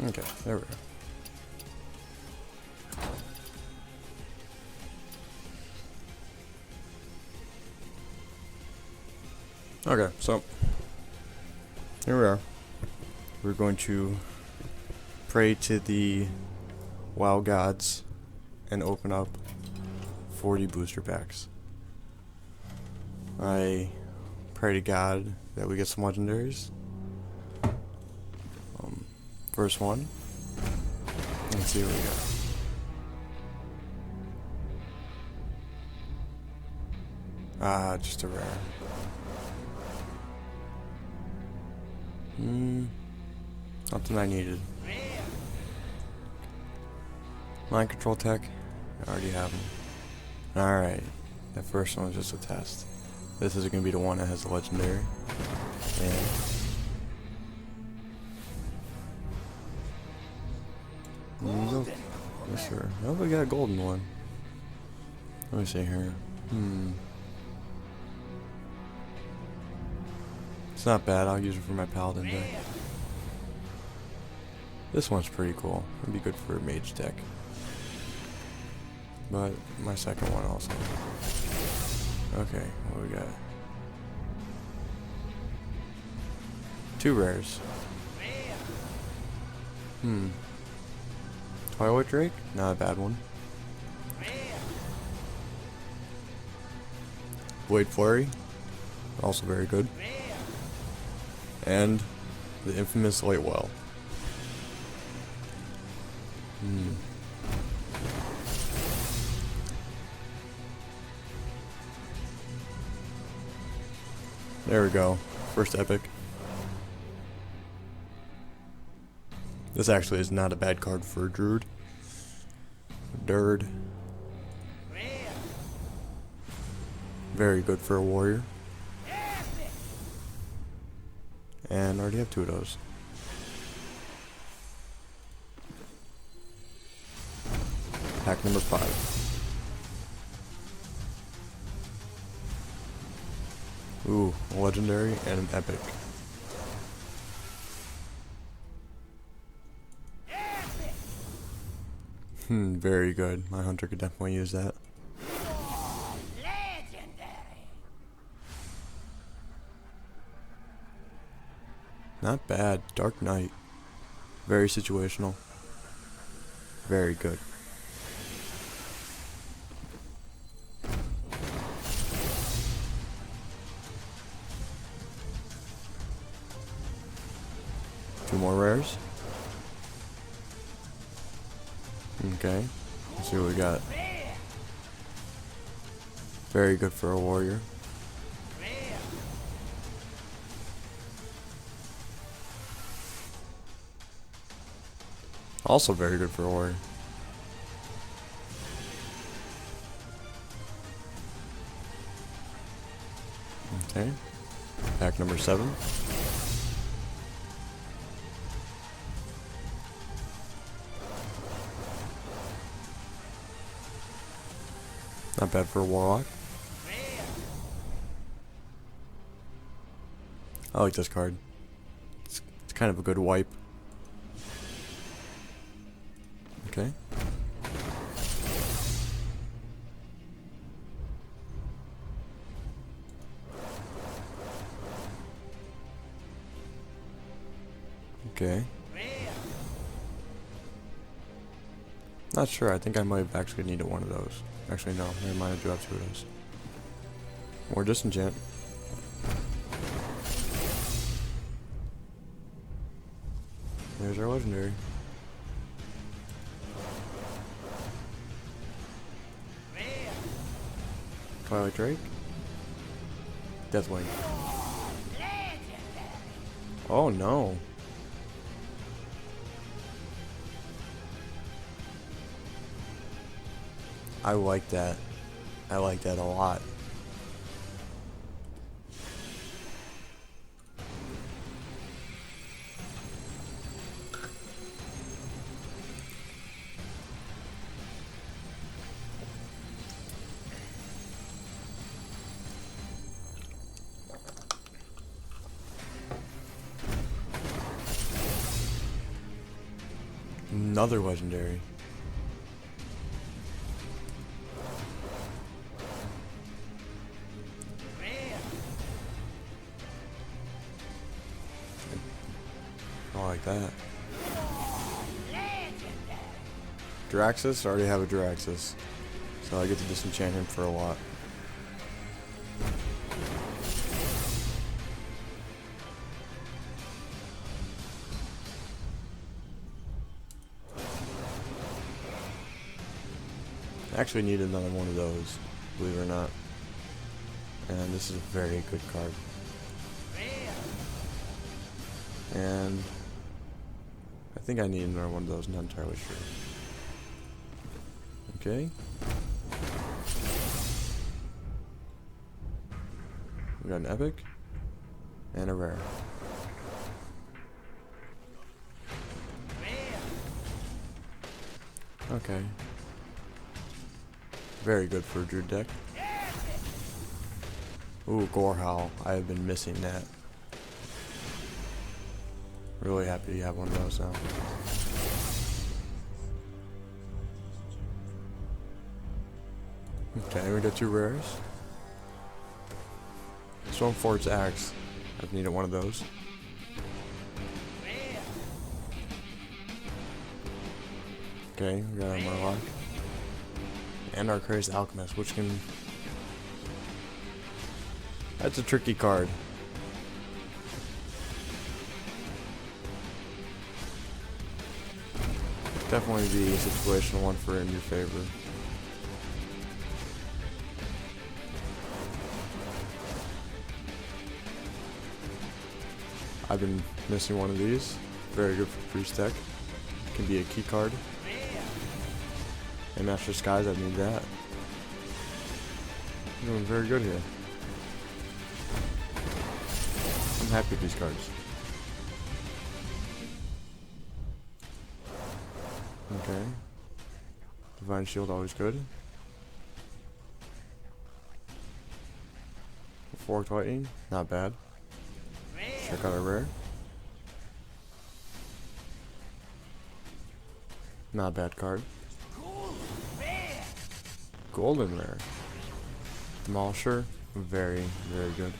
Okay, there we go. Okay, so here we are. We're going to pray to the WoW gods and open up 40 booster packs. I pray to God that we get some legendaries. First one. Let's see what we got. Just a rare. Nothing I needed. Mind control tech. I already have them. Alright. That first one was just a test. This is going to be the one that has a legendary. And yes, sir. I hope we got a golden one. Let me see here. It's not bad. I'll use it for my paladin deck. This one's pretty cool. It'd be good for a mage deck. But my second one also. Okay, what we got? 2 rares. Twilight Drake? Not a bad one. Blade Flurry? Also very good. And the infamous Light Well. There we go. First epic. This actually is not a bad card for a druid. Dird. Very good for a warrior. And I already have 2 of those. Pack number 5. Ooh, a legendary and an epic. Very good. My hunter could definitely use that. Not bad. Dark Knight. Very situational. Very good. Two more rares. Okay. Let's see what we got. Very good for a warrior. Also very good for a warrior. Okay. Pack number 7. Not bad for a warlock. I like this card. It's kind of a good wipe. Okay. Okay. Not sure. I think I might have actually needed one of those. Actually, no. Never mind. I do have 2 of those. More disenchant. There's our legendary. Twilight Drake. Deathwing. Oh no. I like that. I like that a lot. Another legendary. I like that. Draxus? I already have a Draxus. So I get to disenchant him for a lot. I actually need another one of those, believe it or not. And this is a very good card. And I think I need another one of those, not entirely sure. Okay. We got an epic and a rare. Okay. Very good for a Druid deck. Ooh, Gorehowl. I have been missing that. Really happy to have one of those now. Okay, we got two rares. Stormforge Axe. I've needed one of those. Okay, we got our Murloc. And our Crazed Alchemist, which can... That's a tricky card. Definitely be a situational one for in your favor. I've been missing one of these. Very good for priest deck. Can be a key card. And Master Skies, I need that. I'm doing very good here. I'm happy with these cards. Okay. Divine Shield, always good. Forked Lightning, not bad. Check out our rare. Not a bad card. Golden rare. Demolisher, very, very good.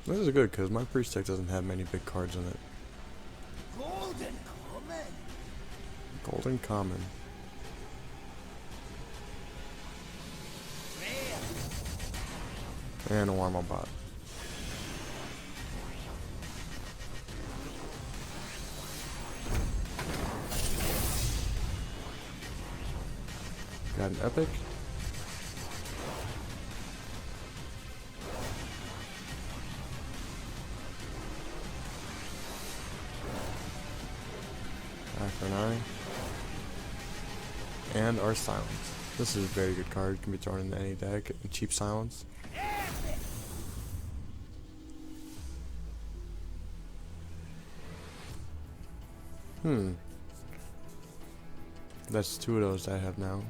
This is good because my priest deck doesn't have many big cards in it. Golden Common. And a Warmobot. Got an epic. Eye for an eye. And our Silence. This is a very good card. Can be thrown into any deck. Cheap Silence. That's two of those I have now.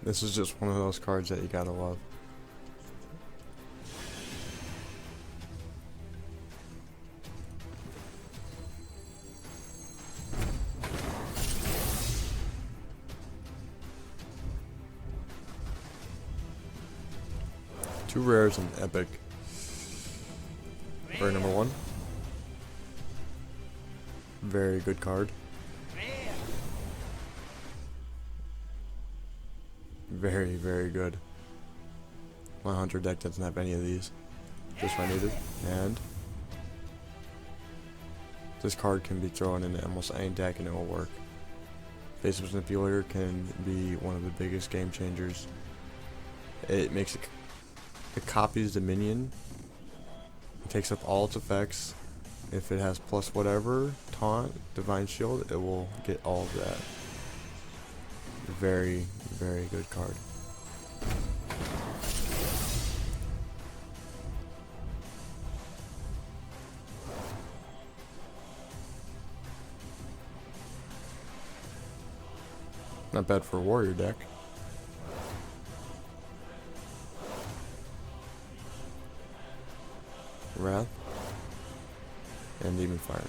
This is just one of those cards that you gotta love. Two rares and epic. Rare number one. Very good card. Very, very good. My Hunter deck doesn't have any of these. Just what I needed. And this card can be thrown into almost any deck and it will work. Basic Manipulator can be one of the biggest game changers. It makes it copies the minion. It takes up all its effects. If it has plus whatever, taunt, divine shield, it will get all of that. Very, very good card. Not bad for a warrior deck. Wrath. And Demon Fire.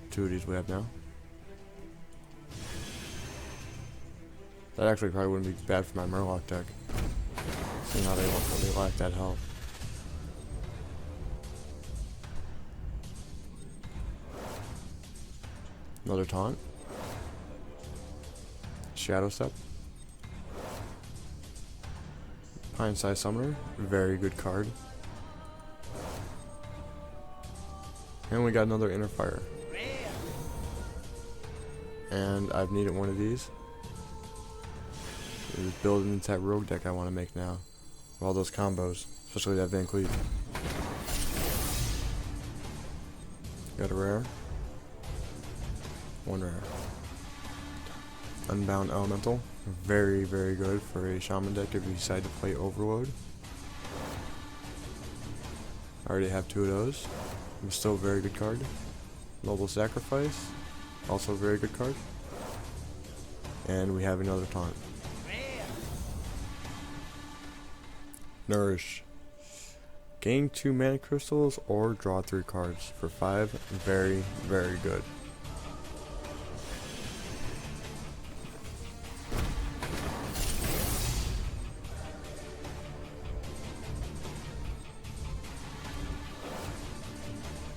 Two of these we have now. That actually probably wouldn't be bad for my Murloc deck. Seeing how they really lack that health. Another taunt. Shadow Step. Pine-Sized Summoner. Very good card. And we got another Inner Fire. And I've needed one of these. Just building into that rogue deck I want to make now. With all those combos. Especially that Van Cleef. Got a rare. One rare. Unbound Elemental. Very, very good for a Shaman deck if you decide to play Overload. I already have two of those. Still a very good card. Noble Sacrifice. Also a very good card. And we have another taunt. Nourish. Gain 2 mana crystals or draw 3 cards for 5. Very, very good.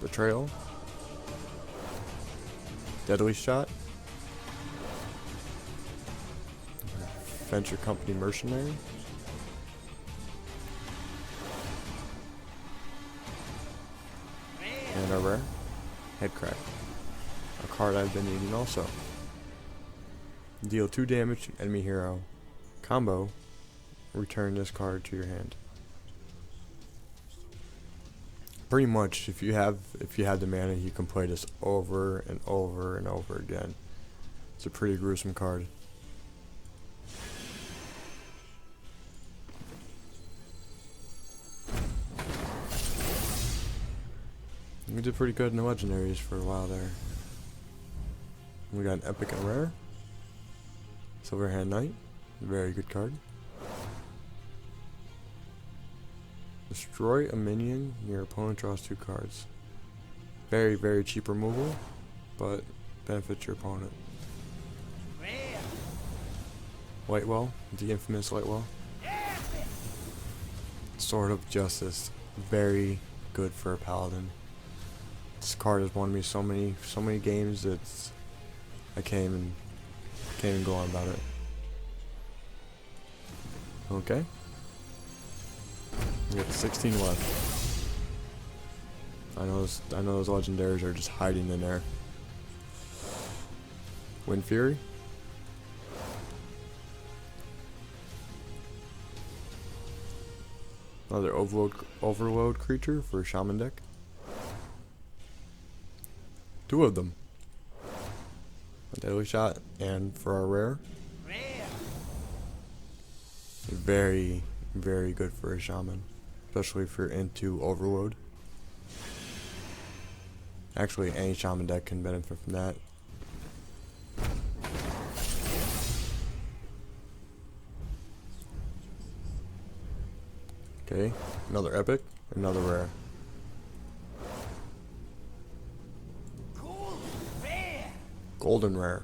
Betrayal. Deadly Shot. Venture Company Mercenary. And a rare. Headcrack. A card I've been needing also. Deal 2 damage to enemy hero. Combo. Return this card to your hand. Pretty much, if you have the mana, you can play this over and over and over again. It's a pretty gruesome card. We did pretty good in the legendaries for a while there. We got an epic and rare. Silverhand Knight, very good card. Destroy a minion, your opponent draws 2 cards. Very, very cheap removal, but benefits your opponent. Lightwell, the infamous Lightwell. Sword of Justice, very good for a paladin. This card has won me so many games that I can't even go on about it. Okay. We have 16 left. I know those legendaries are just hiding in there. Wind Fury. Another overload creature for a Shaman deck. 2 of them. A Deadly Shot and for our rare. Very, very good for a Shaman. Especially if you're into Overload. Actually, any Shaman deck can benefit from that. Okay, another epic, another rare. Golden rare.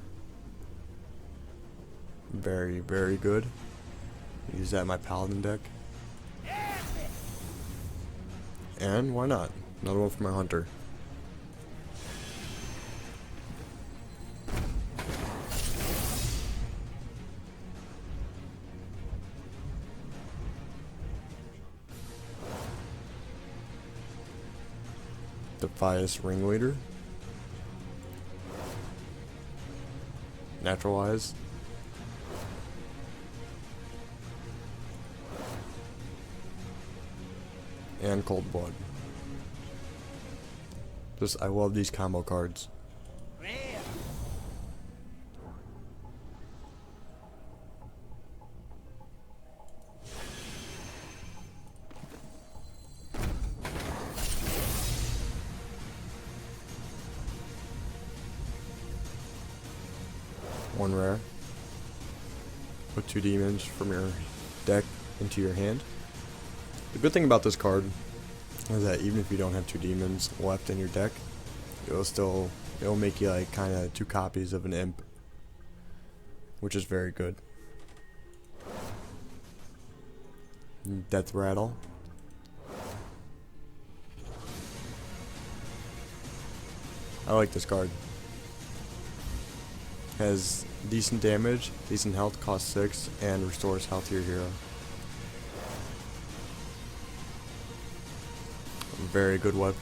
Very, very good. Use that in my paladin deck. And why not? Another one for my hunter. Defias Ringleader. Naturalize. And Cold Blood. I love these combo cards. 1 rare. Put 2 demons from your deck into your hand. The good thing about this card is that even if you don't have 2 demons left in your deck, it'll make you like kind of 2 copies of an imp, which is very good. Death Rattle. I like this card. Has decent damage, decent health, costs 6, and restores health to your hero. Very good weapon.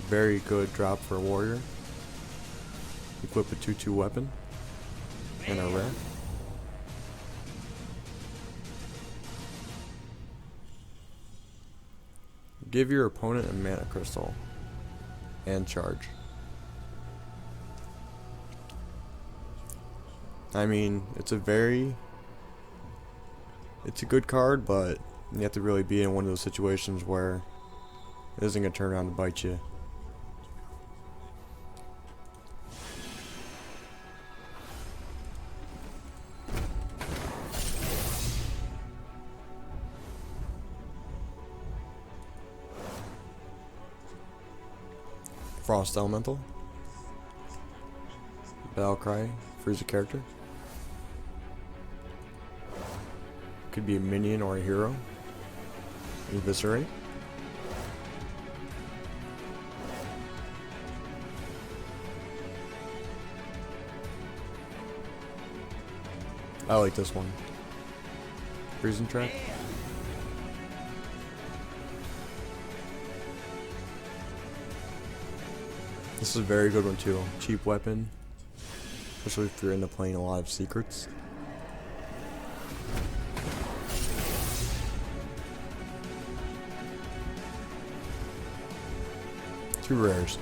Very good drop for a warrior. Equip a 2/2 weapon and a rare. Give your opponent a mana crystal and charge. I mean, it's a good card, but you have to really be in one of those situations where it isn't going to turn around to bite you. Frost Elemental. Battle Cry. Freeze a character. Could be a minion or a hero. Eviscerate. I like this one. Freezing Trap. This is a very good one too. Cheap weapon, especially if you're into playing a lot of secrets. Two rares.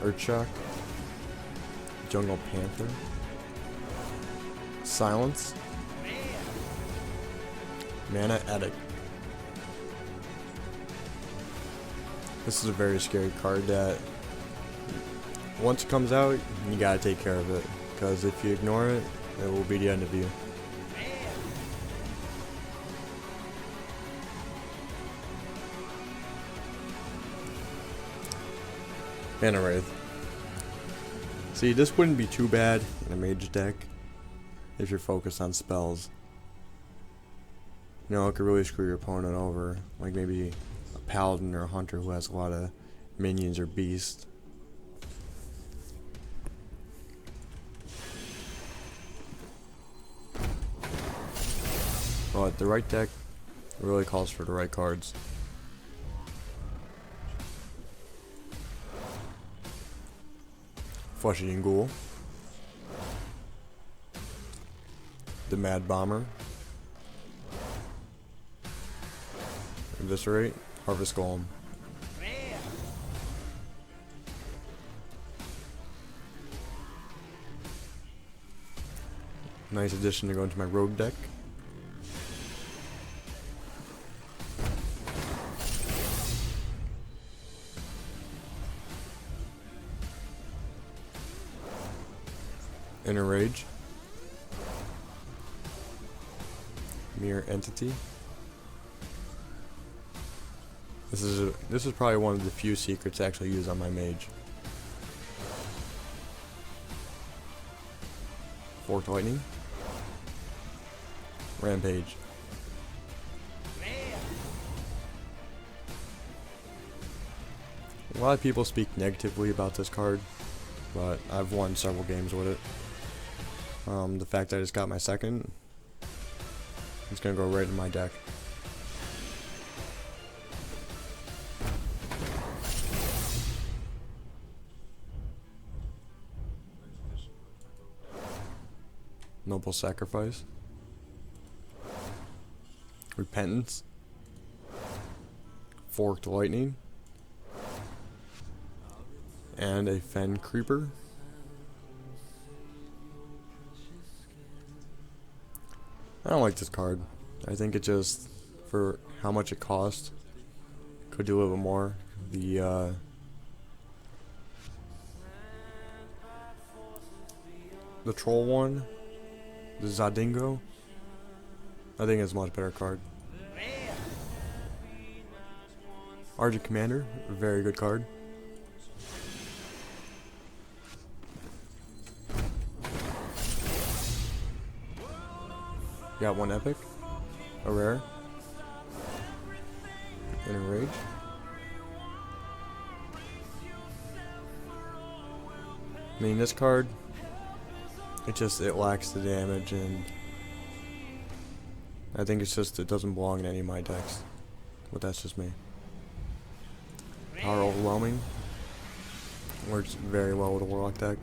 Earthshock. Jungle Panther. Silence. Mana Addict. This is a very scary card that once it comes out, you gotta take care of it, because if you ignore it, it will be the end of you. Mana Wraith. See, this wouldn't be too bad in a mage deck if you're focused on spells. You know, it could really screw your opponent over, like maybe a paladin or a hunter who has a lot of minions or beasts. But the right deck really calls for the right cards. Flesh-Eating Ghoul. The Mad Bomber. Eviscerate. Harvest Golem. Nice addition to go into my rogue deck. Inner Rage. Mirror Entity. This is probably one of the few secrets to actually use on my mage. Forked Lightning. Rampage. A lot of people speak negatively about this card, but I've won several games with it. The fact that I just got my second, it's gonna go right in my deck. Noble Sacrifice. Repentance. Forked Lightning. And a Fen Creeper. I don't like this card. I think it just, for how much it cost, could do a little bit more. the troll one, the Zadingo, I think it's a much better card. Argent Commander, very good card. Got one epic, a rare, and a rage. I mean, this card, it lacks the damage, and I think it's just, it doesn't belong in any of my decks. But that's just me. Power Overwhelming works very well with a Warlock deck.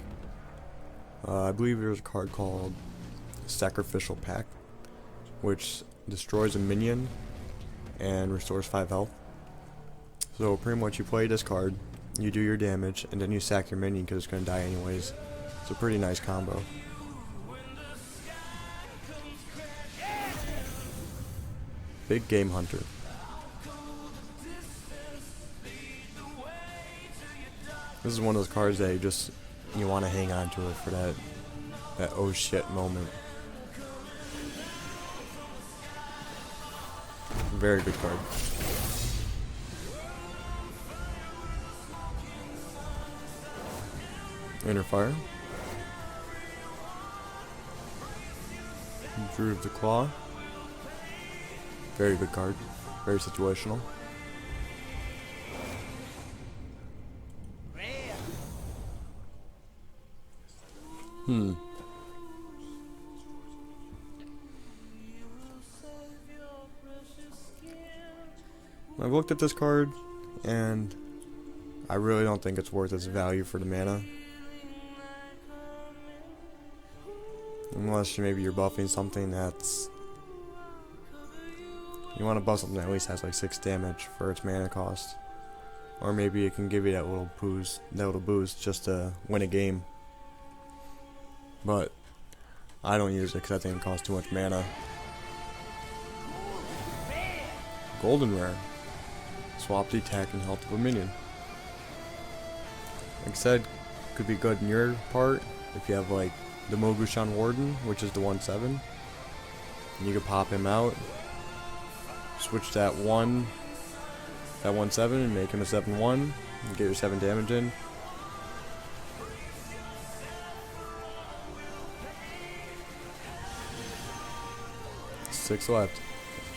I believe there's a card called Sacrificial Pact, which destroys a minion and restores 5 health. So pretty much you play this card, you do your damage, and then you sack your minion because it's going to die anyways. It's a pretty nice combo. Big Game Hunter. This is one of those cards that you want to hang on to it for that oh shit moment. Very good card. Inner Fire. Druid of the Claw. Very good card. Very situational. I've looked at this card, and I really don't think it's worth its value for the mana. Unless maybe you're buffing something that's... You want to buff something that at least has like 6 damage for its mana cost. Or maybe it can give you that little boost just to win a game. But I don't use it because I think it costs too much mana. Golden Rare. Swap the attack and health of a minion. Like I said, could be good in your part if you have like the Mogushan Warden, which is the 1/7. And you could pop him out. Switch that 1/7 and make him a 7/1 and get your 7 damage in. Six left.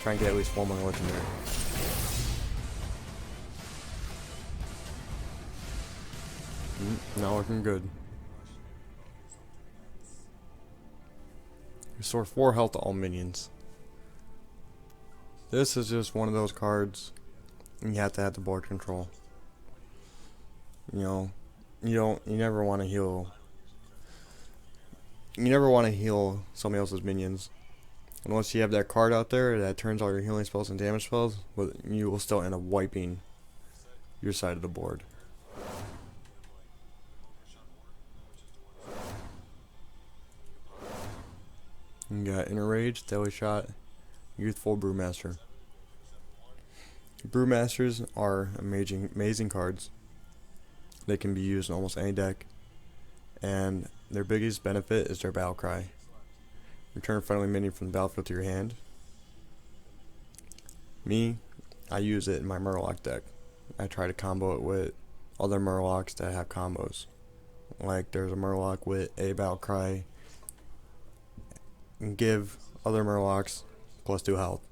Try and get at least 1 more legendary. Not looking good. Restore 4 health to all minions. This is just one of those cards you have to have the board control. You know, you never want to heal. You never want to heal somebody else's minions. Unless you have that card out there that turns all your healing spells and damage spells, but you will still end up wiping your side of the board. You got Inner Rage, Daily Shot, Youthful Brewmaster. Brewmasters are amazing cards. They can be used in almost any deck, and their biggest benefit is their battle cry. Return a friendly minion from the battlefield to your hand. Me, I use it in my Murloc deck. I try to combo it with other Murlocs that have combos. Like there's a Murloc with a battle cry, and give other Murlocs +2 health.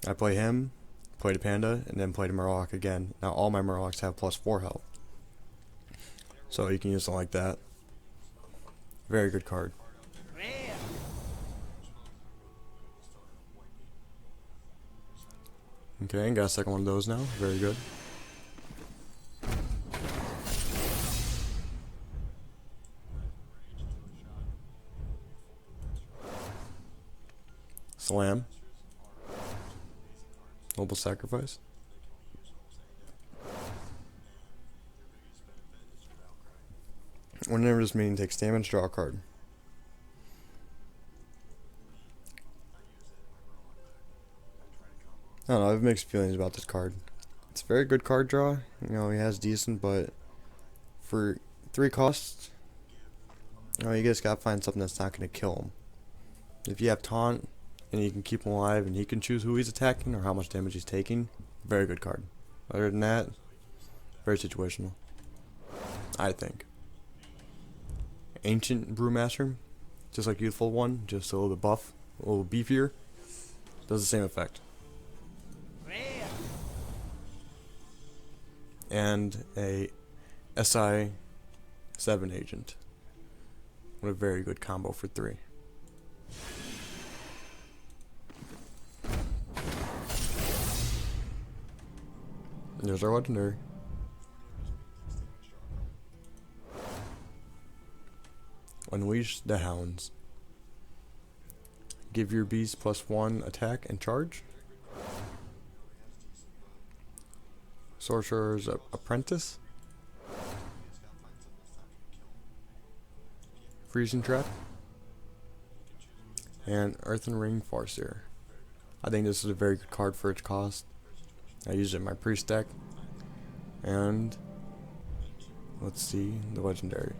I play him, play the Panda, and then play the Murloc again. Now all my Murlocs have +4 health. So you can use something like that. Very good card. Okay, got a second one of those now. Very good. Slam. Noble Sacrifice. Whenever this minion takes damage, draw a card. I don't know, I have mixed feelings about this card. It's a very good card draw. You know, he has decent, but for 3 costs, Oh, you just gotta find something that's not gonna kill him. If you have taunt and you can keep him alive and he can choose who he's attacking or how much damage he's taking, very good card. Other than that, very situational, I think. Ancient Brewmaster, just like Youthful One, just a little bit buff, a little beefier, does the same effect. And a SI-7 agent. What a very good combo for 3. There's our legendary. Unleash the Hounds. Give your beast +1 attack and charge. Sorcerer's Apprentice. Freezing Trap. And Earthen Ring Farseer. I think this is a very good card for its cost. I use it in my priest deck. And let's see the legendary.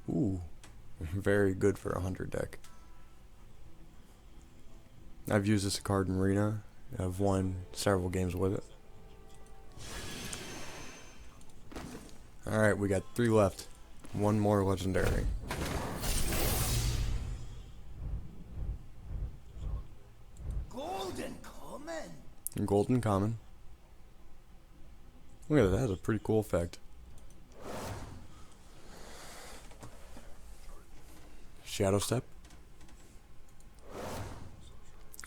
Ooh, very good for a 100 deck. I've used this card in Arena. I've won several games with it. Alright, we got 3 left. 1 more legendary. Golden Common. Look at that, that has a pretty cool effect. Shadow Step.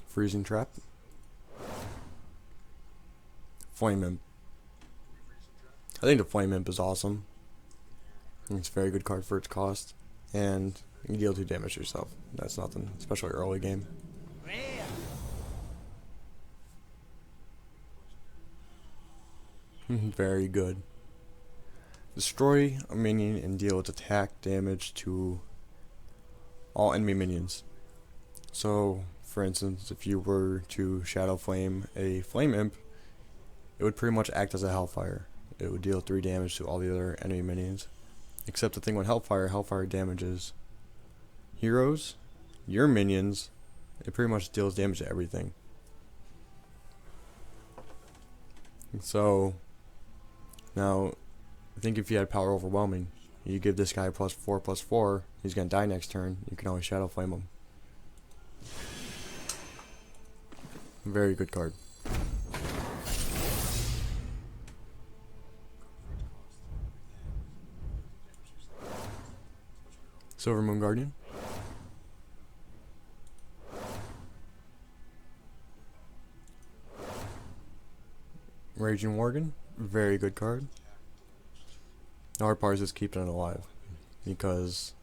Freezing Trap. Flame Imp. I think the Flame Imp is awesome. It's a very good card for its cost. And you can deal 2 damage to yourself. That's nothing, especially early game. Very good. Destroy a minion and deal its attack damage to all enemy minions. So, for instance, if you were to Shadow Flame a Flame Imp, it would pretty much act as a Hellfire. It would deal 3 damage to all the other enemy minions. Except the thing with Hellfire damages heroes, your minions, it pretty much deals damage to everything. So, now, I think if you had Power Overwhelming, you give this guy +4/+4, he's gonna die next turn, you can always Shadow Flame him. Very good card. Silver Moon Guardian. Raging Worgen, very good card. The hard part is just keeping it alive, because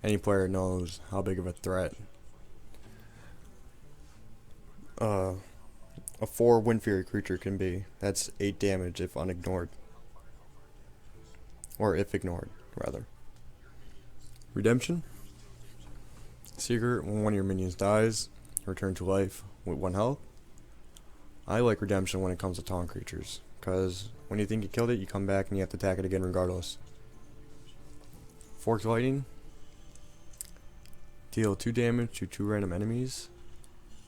any player knows how big of a threat a 4 Wind Fury creature can be. That's 8 damage if unignored. Or if ignored, rather. Redemption. Secret, when one of your minions dies, return to life with 1 health. I like Redemption when it comes to taunt creatures, because when you think you killed it, you come back and you have to attack it again regardless. Forked Lightning. Deal 2 damage to 2 random enemies.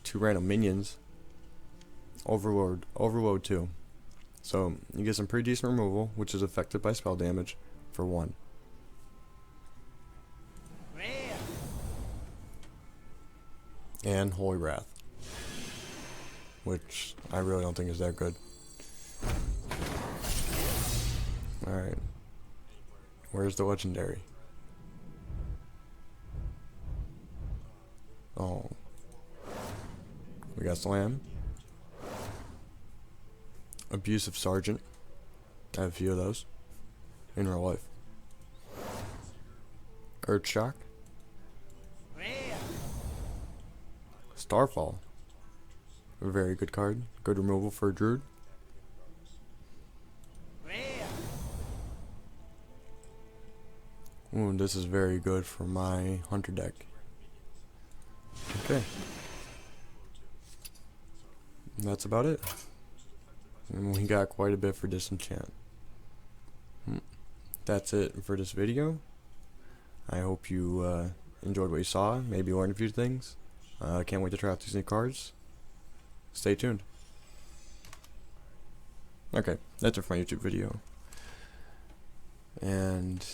2 random minions. Overload 2. So you get some pretty decent removal, which is affected by spell damage, for 1. And Holy Wrath, which I really don't think is that good. Alright. Where's the legendary? Oh. We got Slam. Abusive Sergeant. I have a few of those in real life. Earthshock. Starfall. A very good card. Good removal for a druid. Ooh, this is very good for my hunter deck. Okay. That's about it. And we got quite a bit for disenchant. that's it for this video. I hope you enjoyed what you saw, maybe learned a few things. Can't wait to try out these new cards. Stay tuned. Okay, that's it for my YouTube video. And